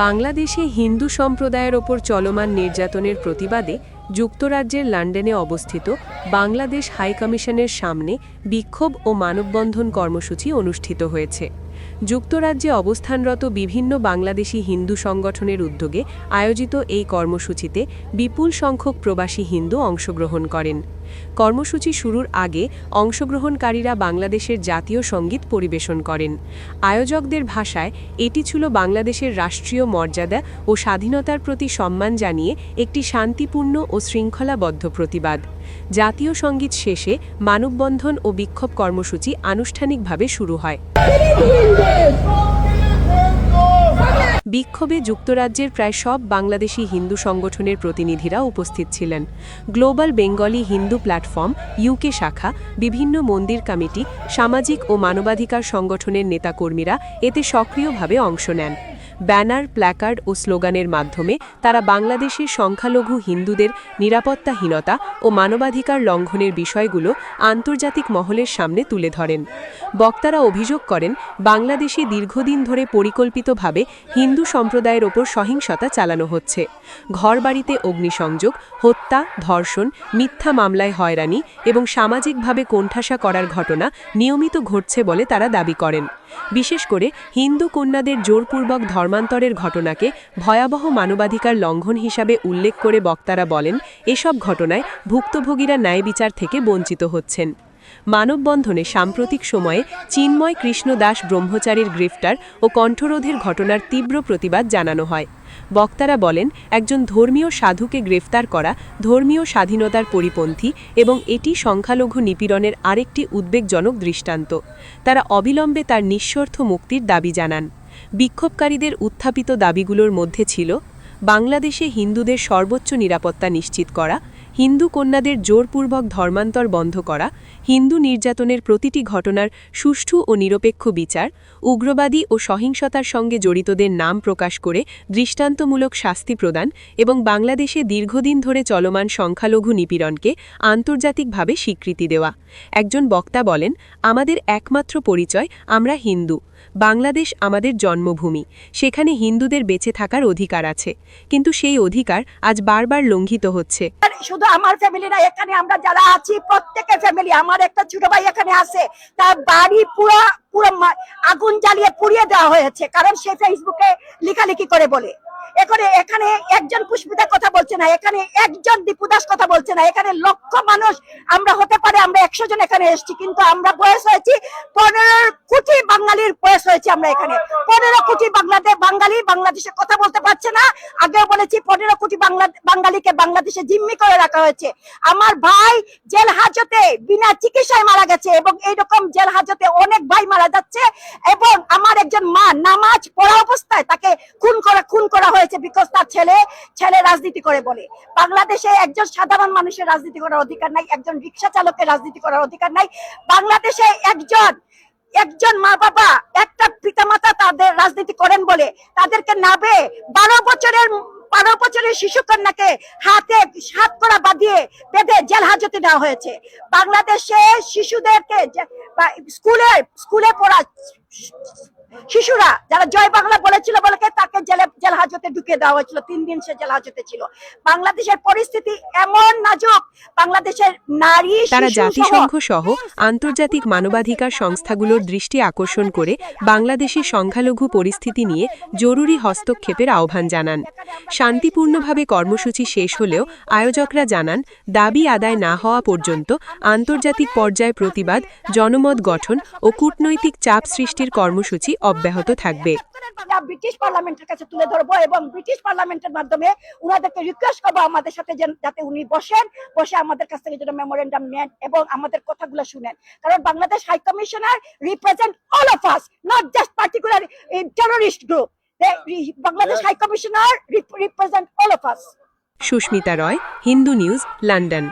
বাংলাদেশে হিন্দু সম্প্রদায়ের ওপর চলমান নির্যাতনের প্রতিবাদে যুক্তরাজ্যের লন্ডনে অবস্থিত বাংলাদেশ হাইকমিশনের সামনে বিক্ষোভ ও মানববন্ধন কর্মসূচি অনুষ্ঠিত হয়েছে। যুক্তরাজ্যে অবস্থানরত বিভিন্ন বাংলাদেশি হিন্দু সংগঠনের উদ্যোগে আয়োজিত এই কর্মসূচিতে বিপুল সংখ্যক প্রবাসী হিন্দু অংশগ্রহণ করেন। কর্মসূচি শুরুর আগে অংশগ্রহণকারীরা বাংলাদেশের জাতীয় সঙ্গীত পরিবেশন করেন। আয়োজকদের ভাষায় এটি ছিল বাংলাদেশের রাষ্ট্রীয় মর্যাদা ও স্বাধীনতার প্রতি সম্মান জানিয়ে একটি শান্তিপূর্ণ ও শৃঙ্খলাবদ্ধ প্রতিবাদ। জাতীয় সঙ্গীত শেষে মানববন্ধন ও বিক্ষোভ কর্মসূচি আনুষ্ঠানিকভাবে শুরু হয়। বিক্ষোভে যুক্তরাজ্যের প্রায় সব বাংলাদেশি হিন্দু সংগঠনের প্রতিনিধিরা উপস্থিত ছিলেন। Global Bengali Hindu platform UK শাখা, বিভিন্ন মন্দির কমিটি, সামাজিক ও মানবাধিকার সংগঠনের নেতাকর্মীরা এতে সক্রিয়ভাবে অংশ নেন। ব্যানার, প্ল্যাকার্ড ও স্লোগানের মাধ্যমে তারা বাংলাদেশের সংখ্যালঘু হিন্দুদের নিরাপত্তাহীনতা ও মানবাধিকার লঙ্ঘনের বিষয়গুলো আন্তর্জাতিক মহলের সামনে তুলে ধরেন। বক্তারা অভিযোগ করেন, বাংলাদেশে দীর্ঘদিন ধরে পরিকল্পিতভাবে হিন্দু সম্প্রদায়ের ওপর সহিংসতা চালানো হচ্ছে। ঘরবাড়িতে অগ্নিসংযোগ, হত্যা, ধর্ষণ, মিথ্যা মামলায় হয়রানি এবং সামাজিকভাবে কোণঠাসা করার ঘটনা নিয়মিত ঘটছে বলে তারা দাবি করেন। বিশেষ করে হিন্দু কন্যাদের জোরপূর্বক ধর্মান্তরের ঘটনাকে ভয়াবহ মানবাধিকার লঙ্ঘন হিসাবে উল্লেখ করে বক্তারা বলেন, এসব ঘটনায় ভুক্তভোগীরা ন্যায় বিচার থেকে বঞ্চিত হচ্ছেন। মানববন্ধনে সাম্প্রতিক সময়ে চিন্ময় কৃষ্ণ দাস ব্রহ্মচারীর গ্রেফতার ও কণ্ঠরোধের ঘটনার তীব্র প্রতিবাদ জানানো হয়। বক্তারা বলেন, একজন ধর্মীয় সাধুকে গ্রেফতার করা ধর্মীয় স্বাধীনতার পরিপন্থী এবং এটি সংখ্যালঘু নিপীড়নের আরেকটি উদ্বেগজনক দৃষ্টান্ত। তারা অবিলম্বে তার নিঃশর্ত মুক্তির দাবি জানান। বিক্ষোভকারীদের উত্থাপিত দাবিগুলোর মধ্যে ছিল বাংলাদেশে হিন্দুদের সর্বোচ্চ নিরাপত্তা নিশ্চিত করা, হিন্দু কন্যাদের জোরপূর্বক ধর্মান্তর বন্ধ করা, হিন্দু নির্যাতনের প্রতিটি ঘটনার সুষ্ঠু ও নিরপেক্ষ বিচার, উগ্রবাদী ও সহিংসতার সঙ্গে জড়িতদের নাম প্রকাশ করে দৃষ্টান্তমূলক শাস্তি প্রদান এবং বাংলাদেশে দীর্ঘদিন ধরে চলমান সংখ্যালঘু নিপীড়নকে আন্তর্জাতিকভাবে স্বীকৃতি দেওয়া। একজন বক্তা বলেন, আমাদের একমাত্র পরিচয় আমরা হিন্দু। বাংলাদেশ আমাদের জন্মভূমি, সেখানে হিন্দুদের বেঁচে থাকার অধিকার আছে, কিন্তু সেই অধিকার আজ বারবার লঙ্ঘিত হচ্ছে। শুধু আমার ফ্যামিলি না, এখানে আমরা যারা আছি প্রত্যেকের ফ্যামিলি। আমার একটা ছোট ভাই এখানে আছে, তার বাড়ি পুরো আগুন জ্বালিয়ে পুড়িয়ে দেওয়া হয়েছে, কারণ সে ফেসবুকে লেখালেখি করে বলে। এখানে একজন পুষ্পিতা কথা বলছে না, এখানে একজন দীপুদাস কথা বলছে না, এখানে লক্ষ মানুষ আমরা হতে পারে, আমরা 100 জন এখানে এসেছি, কিন্তু আমরা বয়স হয়েছি 15 কোটি বাঙালির বয়স হয়েছে। আমরা এখানে 15 কোটি বাঙালি বাংলাদেশে কথা বলতে পারছে না। আগেও বলেছি 15 কোটি বাঙালিকে বাংলাদেশে জিম্মি করে রাখা হয়েছে। আমার ভাই জেল হাজতে বিনা চিকিৎসায় মারা গেছে এবং এইরকম জেল হাজতে অনেক ভাই মারা যাচ্ছে। এবং আমার একজন মা নামাজ পড়া অবস্থায় তাকে খুন করা হয়েছে বিকজ তার ছেলে রাজনীতি করে বলে। বাংলাদেশে একজন সাধারণ মানুষের রাজনীতি করার অধিকার নাই, একজন রিক্সা চালকের রাজনীতি করার অধিকার নাই। বাংলাদেশে একজন মা বাবা, একটা পিতামাতা তাদের রাজনীতি করেন বলে তাদেরকে নাবে 12 বছরের শিশু কন্যাকে হাত করা বেঁধে জেল হাজতে দেওয়া হয়েছে। বাংলাদেশে শিশুদেরকে স্কুলে পড়া শিশুরা যারা জয় বাংলা বলেছিল বলে তাকে জেল হাজতে ঢুকিয়ে দেওয়া হয়েছিল। 3 দিন সে জেল হাজতে ছিল। বাংলাদেশের পরিস্থিতি এমন নাজুক, বাংলাদেশের নারী তারা জাতিসংঘ সহ আন্তর্জাতিক মানবাধিকার সংস্থাগুলোর দৃষ্টি আকর্ষণ করে বাংলাদেশের সংখ্যালঘু পরিস্থিতি নিয়ে জরুরি হস্তক্ষেপের আহ্বান জানান। শান্তিপূর্ণভাবে কর্মসূচি শেষ হলেও আয়োজকরা জানান, দাবি আদায় না হওয়া পর্যন্ত আন্তর্জাতিক পর্যায়ে প্রতিবাদ, জনমত গঠন ও কূটনৈতিক চাপ সৃষ্টির কর্মসূচি অব্যাহত থাকবে। ব্রিটিশ পার্লামেন্টের কাছে তুলে ধরবো এবং ব্রিটিশ পার্লামেন্টের মাধ্যমে উনাদেরকে রিকোয়েস্ট করবো আমাদের সাথে যাতে উনি বসে আমাদের কাছ থেকে যেন মেমোরেন্ডাম নেন এবং আমাদের কথাগুলো শুনেন। কারণ Bangladesh high commissioner represent all of us, not just particular terrorist group. Bangladesh high commissioner represent all of us. Sushmita Roy, Hindu news, London.